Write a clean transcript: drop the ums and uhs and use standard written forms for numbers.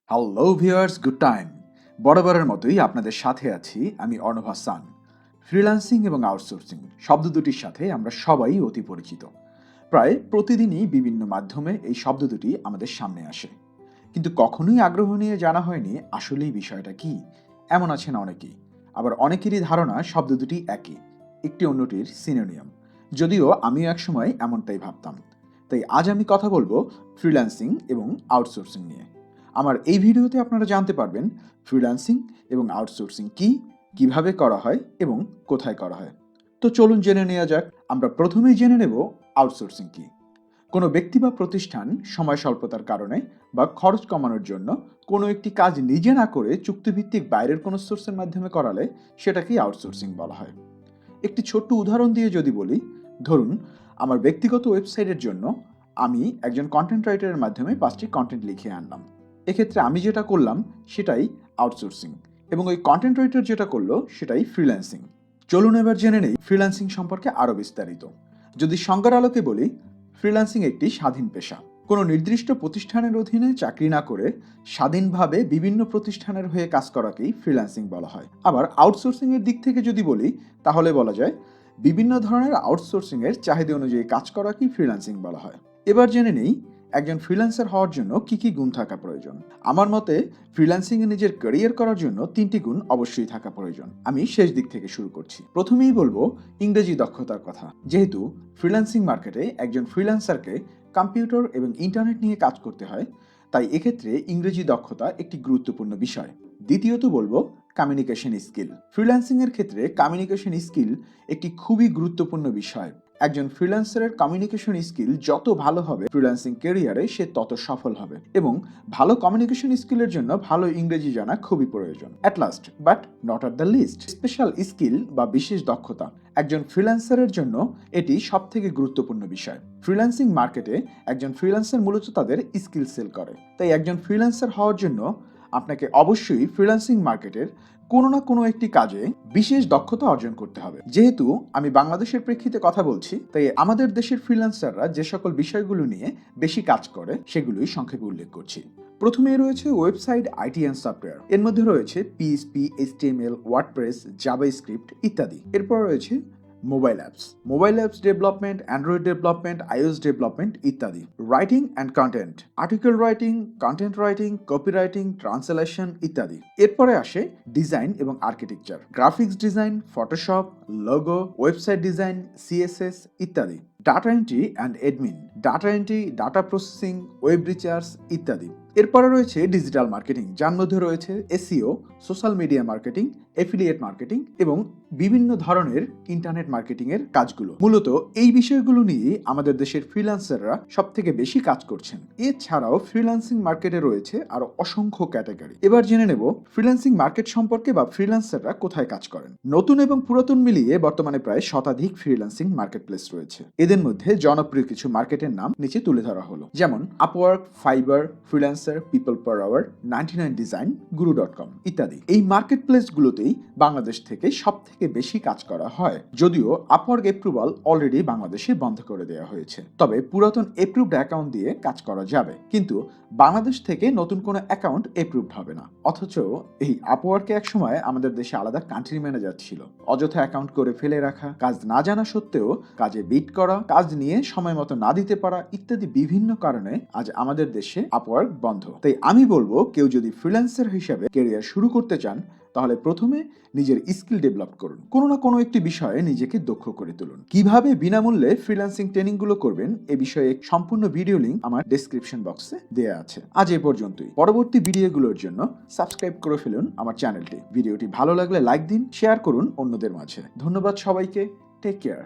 Hello viewers, good time. বরাবরের মতোই আপনাদের সাথে আছি আমি অর্ণব হাসান। ফ্রিল্যান্সিং এবং আউটসোর্সিং শব্দ দুটির সাথে আমরা সবাই অতি পরিচিত। প্রায় প্রতিদিনই বিভিন্ন মাধ্যমে এই শব্দ দুটি আমাদের সামনে আসে, কিন্তু কখনোই আগ্রহ নিয়ে জানা হয়নি আসলেই বিষয়টা কি। এমন আছেন অনেকেই, আবার অনেকেরই ধারণা শব্দ দুটি একই, একটি অন্যটির সিনোনিয়াম। যদিও আমিও একসময় এমনটাই ভাবতাম। তাই আজ আমি কথা বলবো ফ্রিল্যান্সিং এবং আউটসোর্সিং নিয়ে। আমার এই ভিডিওতে আপনারা জানতে পারবেন ফ্রিল্যান্সিং এবং আউটসোর্সিং কি, কিভাবে করা হয় এবং কোথায় করা হয়। তো চলুন জেনে নেওয়া যাক। আমরা প্রথমেই জেনে নেব আউটসোর্সিং কি। কোনো ব্যক্তি বা প্রতিষ্ঠান সময় স্বল্পতার কারণে বা খরচ কমানোর জন্য কোনো একটি কাজ নিজে না করে চুক্তিভিত্তিক বাইরের কোনো সোর্সের মাধ্যমে করালে সেটাকেই আউটসোর্সিং বলা হয়। একটি ছোট্ট উদাহরণ দিয়ে যদি বলি, ধরুন আমার ব্যক্তিগত ওয়েবসাইটের জন্য আমি একজন কন্টেন্ট রাইটারের মাধ্যমে 5টি কন্টেন্ট লিখে আনলাম। এক্ষেত্রে আমি যেটা করলাম সেটাই আউটসোর্সিং, এবং ওই কন্টেন্ট রাইটার যেটা করলো সেটাই ফ্রিল্যান্সিং। চলুন এবার জেনে নেই ফ্রিল্যান্সিং সম্পর্কে আরও বিস্তারিত। যদি সংজ্ঞার আলোকে বলি, ফ্রিল্যান্সিং একটি স্বাধীন পেশা। কোনো নির্দিষ্ট প্রতিষ্ঠানের অধীনে চাকরি না করে স্বাধীনভাবে বিভিন্ন প্রতিষ্ঠানের হয়ে কাজ করাকেই ফ্রিল্যান্সিং বলা হয়। আবার আউটসোর্সিং এর দিক থেকে যদি বলি, তাহলে বলা যায় বিভিন্ন ধরনের আউটসোর্সিং এর চাহিদা অনুযায়ী কাজ করাকেই ফ্রিল্যান্সিং বলা হয়। এবার জেনে নেই একজন ফ্রিল্যান্সার হওয়ার জন্য কি কি গুণ থাকা প্রয়োজন। আমার মতে ফ্রিল্যান্সিং এ নিজের ক্যারিয়ার করার জন্য 3টি গুণ অবশ্যই থাকা প্রয়োজন। আমি শেষ দিক থেকে শুরু করছি। প্রথমেই বলবো ইংরেজি দক্ষতার কথা। যেহেতু ফ্রিল্যান্সিং মার্কেটে একজন ফ্রিল্যান্সারকে কম্পিউটার এবং ইন্টারনেট নিয়ে কাজ করতে হয়, তাই এক্ষেত্রে ইংরেজি দক্ষতা একটি গুরুত্বপূর্ণ বিষয়। দ্বিতীয়ত বলবো কমিউনিকেশন স্কিল। ফ্রিল্যান্সিং এর ক্ষেত্রে কমিউনিকেশন স্কিল একটি খুবই গুরুত্বপূর্ণ বিষয়। একজন ফ্রিল্যান্সারের কমিউনিকেশন স্কিল যত ভালো হবে ফ্রিল্যান্সিং ক্যারিয়ারে সে তত সফল হবে, এবং ভালো কমিউনিকেশন স্কিলের জন্য ভালো ইংরেজি জানা খুবই প্রয়োজন। At last but not at the least, special skill বা বিশেষ দক্ষতা একজন ফ্রিল্যান্সারের জন্য এটি সবথেকে গুরুত্বপূর্ণ বিষয়। ফ্রিল্যান্সিং মার্কেটে একজন ফ্রিল্যান্সার মূলত তাদের স্কিল সেল করে, তাই একজন ফ্রিল্যান্সার হওয়ার জন্য আপনাকে অবশ্যই ফ্রিল্যান্সিং মার্কেটের কোনো না কোনো একটি কাজে বিশেষ দক্ষতা অর্জন করতে হবে। যেহেতু আমি বাংলাদেশের প্রেক্ষিতে কথা বলছি, তাই আমাদের দেশের ফ্রিল্যান্সাররা যে সকল বিষয়গুলো নিয়ে বেশি কাজ করে সেগুলোই সংক্ষেপে উল্লেখ করছি। প্রথমেই রয়েছে ওয়েবসাইট, আইটি অ্যান্ড সফটওয়্যার। এর মধ্যে রয়েছে পিএইচপি, এইচটিএমএল, ওয়ার্ডপ্রেস, জাভাস্ক্রিপ্ট ইত্যাদি। এরপর রয়েছে mobile apps development, Android development, iOS development ইত্যাদি। Writing and content, article writing, content writing, copy writing, translation ইত্যাদি। এরপরে আসে ডিজাইন এবং architecture, graphics design, Photoshop, logo, website design, CSS ইত্যাদি। Data entry and admin, data entry, data processing, web research ইত্যাদি। এরপরে রয়েছে digital marketing, যার মধ্যে রয়েছে SEO, social media marketing, affiliate marketing এবং বিভিন্ন ধরনের ইন্টারনেট মার্কেটিং এর কাজগুলো। মূলত এই বিষয়গুলো নিয়ে আমাদের দেশের ফ্রিল্যান্সাররা সব থেকে বেশি কাজ করছেন। এছাড়াও ফ্রিল্যান্সিং মার্কেটে রয়েছে আরো অসংখ্য ক্যাটাগরি। এবার জেনে নেব ফ্রিল্যান্সিং মার্কেট সম্পর্কে বা ফ্রিল্যান্সাররা কোথায় কাজ করেন। নতুন এবং পুরাতন মিলিয়ে বর্তমানে প্রায় শতাধিক ফ্রিল্যান্সিং মার্কেট প্লেস রয়েছে। এদের মধ্যে জনপ্রিয় কিছু মার্কেটের নাম নিচে তুলে ধরা হলো, যেমন Upwork, Fiverr, Freelancer, PeoplePerHour, 99 design, guru.com ইত্যাদি। এই মার্কেট প্লেসগুলোতেই বাংলাদেশ থেকে সব থেকে বেশি কাজ করা হয়। যদিও আপওয়ার্ক অ্যাপ্রুভাল অলরেডি বাংলাদেশে বন্ধ করে দেওয়া হয়েছে, তবে পুরাতন অ্যাপ্রুভড অ্যাকাউন্ট দিয়ে কাজ করা যাবে, কিন্তু বাংলাদেশ থেকে নতুন কোনো অ্যাকাউন্ট অ্যাপ্রুভড হবে না। অথচ এই আপওয়ার্কে একসময় আমাদের দেশে আলাদা কান্ট্রি ম্যানেজার ছিল। অযথা অ্যাকাউন্ট করে ফেলে রাখা, কাজ না জানা সত্ত্বেও কাজে বিট করা, কাজ নিয়ে সময় মতো না দিতে পারা ইত্যাদি বিভিন্ন কারণে আজ আমাদের দেশে আপওয়ার্ক বন্ধ। তাই আমি বলবো, কেউ যদি ফ্রিল্যান্সার হিসেবে ক্যারিয়ার শুরু করতে চান, তাহলে প্রথমে নিজের স্কিল ডেভেলপ করুন, কোনো না কোনো একটি বিষয়ে নিজেকে দক্ষ করে তুলুন। কিভাবে বিনামূল্যে ফ্রিল্যান্সিং ট্রেনিং গুলো করবেন এ বিষয়ে সম্পূর্ণ ভিডিও লিংক আমার ডেসক্রিপশন বক্সে দেওয়া আছে। আজ এ পর্যন্তই। পরবর্তী ভিডিওগুলোর জন্য সাবস্ক্রাইব করে ফেলুন আমার চ্যানেলটি। ভিডিওটি ভালো লাগলে লাইক দিন, শেয়ার করুন অন্যদের মাঝে। ধন্যবাদ সবাইকে। Take care.